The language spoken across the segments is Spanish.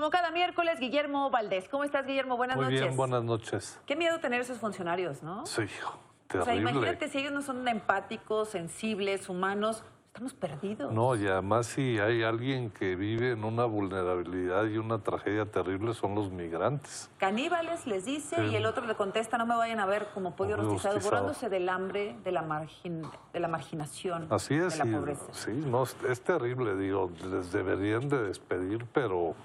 Como cada miércoles, Guillermo Valdés. ¿Cómo estás, Guillermo? Buenas noches. Muy bien, buenas noches. Qué miedo tener esos funcionarios, ¿no? Sí, terrible. O sea, imagínate si ellos no son empáticos, sensibles, humanos, estamos perdidos. No, y además si hay alguien que vive en una vulnerabilidad y una tragedia terrible son los migrantes. Caníbales les dice, sí. Y el otro le contesta, no me vayan a ver como pollo rostizado, borrándose del hambre, de la marginación, así es, de la pobreza. Sí, no, es terrible, digo, les deberían de despedir, pero...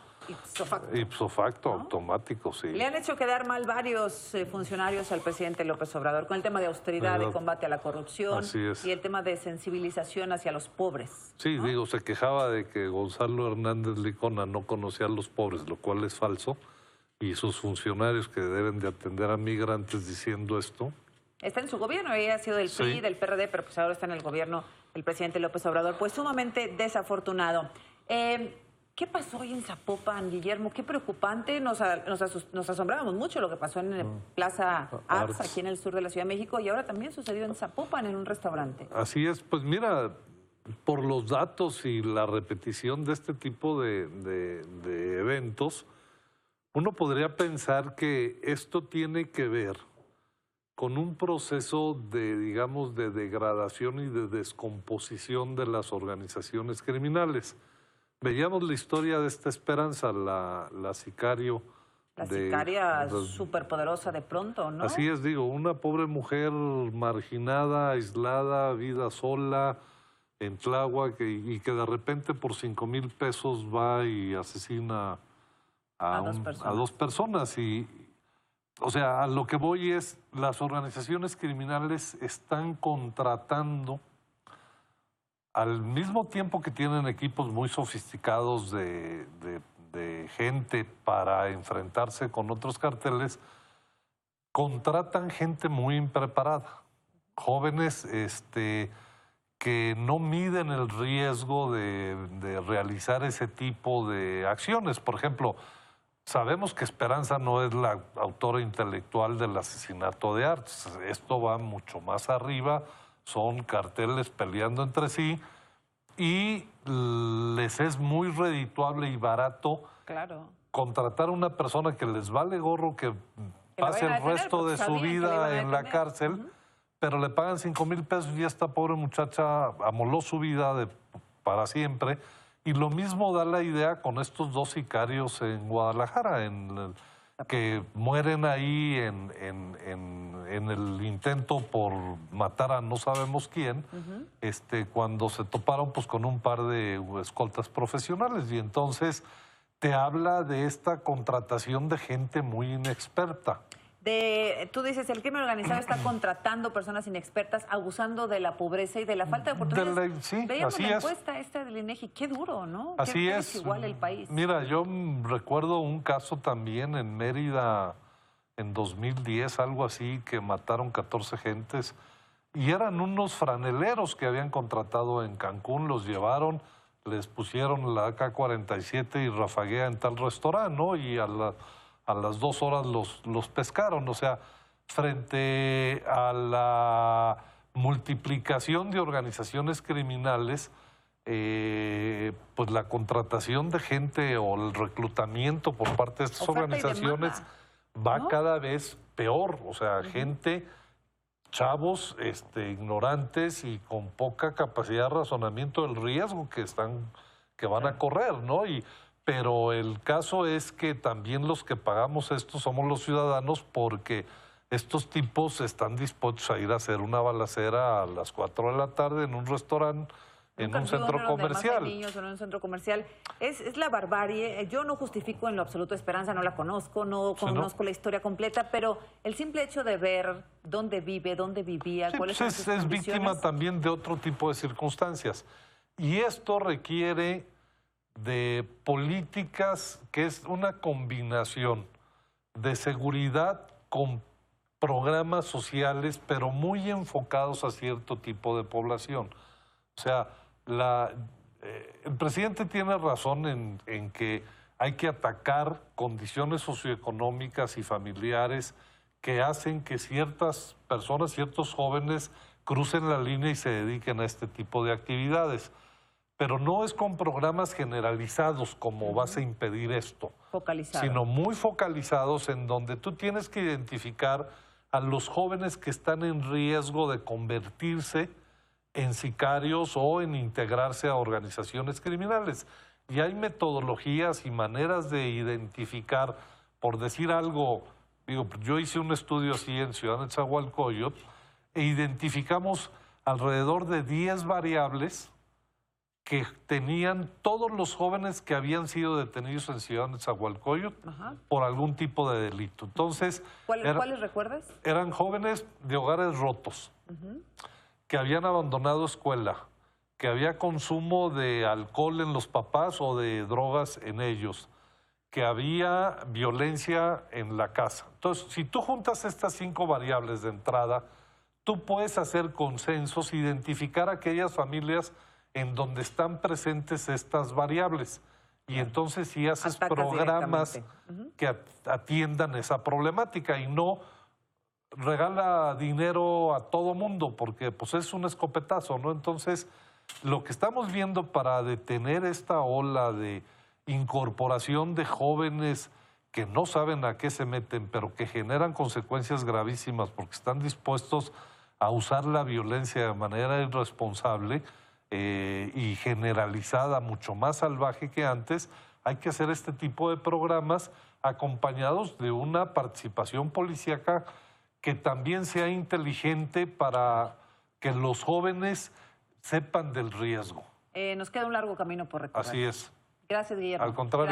Ipso facto, ¿no? Automático, sí. Le han hecho quedar mal varios funcionarios al presidente López Obrador con el tema de austeridad, de combate a la corrupción y el tema de sensibilización hacia los pobres. Sí, ¿no? Digo, se quejaba de que Gonzalo Hernández Licona no conocía a los pobres, lo cual es falso, y sus funcionarios que deben de atender a migrantes diciendo esto. Está en su gobierno, ella ha sido del PRI, del PRD, pero pues ahora está en el gobierno el presidente López Obrador, pues sumamente desafortunado. ¿Qué pasó hoy en Zapopan, Guillermo? Qué preocupante. Nos asombrábamos mucho lo que pasó en Plaza Arts, aquí en el sur de la Ciudad de México, y ahora también sucedió en Zapopan, en un restaurante. Así es. Pues mira, por los datos y la repetición de este tipo de eventos, uno podría pensar que esto tiene que ver con un proceso de, digamos, de degradación y de descomposición de las organizaciones criminales. Veíamos la historia de esta Esperanza, la sicario. La sicaria superpoderosa de pronto, ¿no? Así es, digo, una pobre mujer marginada, aislada, vida sola, en Tláhuac, y que de repente por 5,000 pesos va y asesina a dos personas. Y, o sea, a lo que voy es, las organizaciones criminales están contratando al mismo tiempo que tienen equipos muy sofisticados de gente para enfrentarse con otros carteles, contratan gente muy impreparada, jóvenes que no miden el riesgo de realizar ese tipo de acciones. Por ejemplo, sabemos que Esperanza no es la autora intelectual del asesinato de Arts. Esto va mucho más arriba. Son carteles peleando entre sí y les es muy redituable y barato contratar a una persona que les vale gorro que pase el resto de su vida en la cárcel, pero le pagan 5,000 pesos y esta pobre muchacha amoló su vida para siempre. Y lo mismo da la idea con estos dos sicarios en Guadalajara, que mueren ahí en el intento por matar a no sabemos quién, cuando se toparon pues con un par de escoltas profesionales. Y entonces te habla de esta contratación de gente muy inexperta. Tú dices, el crimen organizado está contratando personas inexpertas, abusando de la pobreza y de la falta de oportunidades. Sí, veíamos así la encuesta esta del INEGI, qué duro, ¿no? Así qué es. Igual el país. Mira, yo recuerdo un caso también en Mérida en 2010, algo así, que mataron 14 gentes y eran unos franeleros que habían contratado en Cancún, los llevaron, les pusieron la AK-47 y rafaguea en tal restaurante, ¿no? Y a las 2 horas los pescaron. O sea, frente a la multiplicación de organizaciones criminales, pues la contratación de gente o el reclutamiento por parte de estas organizaciones va cada vez peor. O sea, gente, chavos ignorantes y con poca capacidad de razonamiento del riesgo que van a correr, ¿no? Pero el caso es que también los que pagamos esto somos los ciudadanos, porque estos tipos están dispuestos a ir a hacer una balacera a las 4 de la tarde en un restaurante, en un centro comercial. Niños en un centro comercial. Es la barbarie. Yo no justifico en lo absoluto Esperanza, no la conozco, no conozco la historia completa, pero el simple hecho de ver dónde vive, dónde vivía, cuáles son sus condiciones. Es víctima también de otro tipo de circunstancias. Y esto requiere de políticas que es una combinación de seguridad con programas sociales, pero muy enfocados a cierto tipo de población. O sea, el presidente tiene razón en que hay que atacar condiciones socioeconómicas y familiares que hacen que ciertas personas, ciertos jóvenes, crucen la línea y se dediquen a este tipo de actividades. pero no es con programas generalizados como vas a impedir esto, Focalizado. sino muy focalizados en donde tú tienes que identificar a los jóvenes que están en riesgo de convertirse en sicarios o en integrarse a organizaciones criminales. Y hay metodologías y maneras de identificar, por decir algo, digo, yo hice un estudio así en Ciudad Nezahualcóyotl e identificamos alrededor de 10 variables que tenían todos los jóvenes que habían sido detenidos en Ciudad Nezahualcóyotl por algún tipo de delito. Entonces, ¿cuáles recuerdas? Eran jóvenes de hogares rotos, que habían abandonado escuela, que había consumo de alcohol en los papás o de drogas en ellos, que había violencia en la casa. Entonces, si tú juntas estas 5 variables de entrada, tú puedes hacer consensos, identificar aquellas familias en donde están presentes estas variables. Y entonces sí haces programas que atiendan esa problemática y no regala dinero a todo mundo, porque pues es un escopetazo, ¿no? Entonces, lo que estamos viendo para detener esta ola de incorporación de jóvenes que no saben a qué se meten, pero que generan consecuencias gravísimas porque están dispuestos a usar la violencia de manera irresponsable, y generalizada, mucho más salvaje que antes, hay que hacer este tipo de programas acompañados de una participación policíaca que también sea inteligente para que los jóvenes sepan del riesgo. Nos queda un largo camino por recorrer. Así es. Gracias, Guillermo. Al contrario.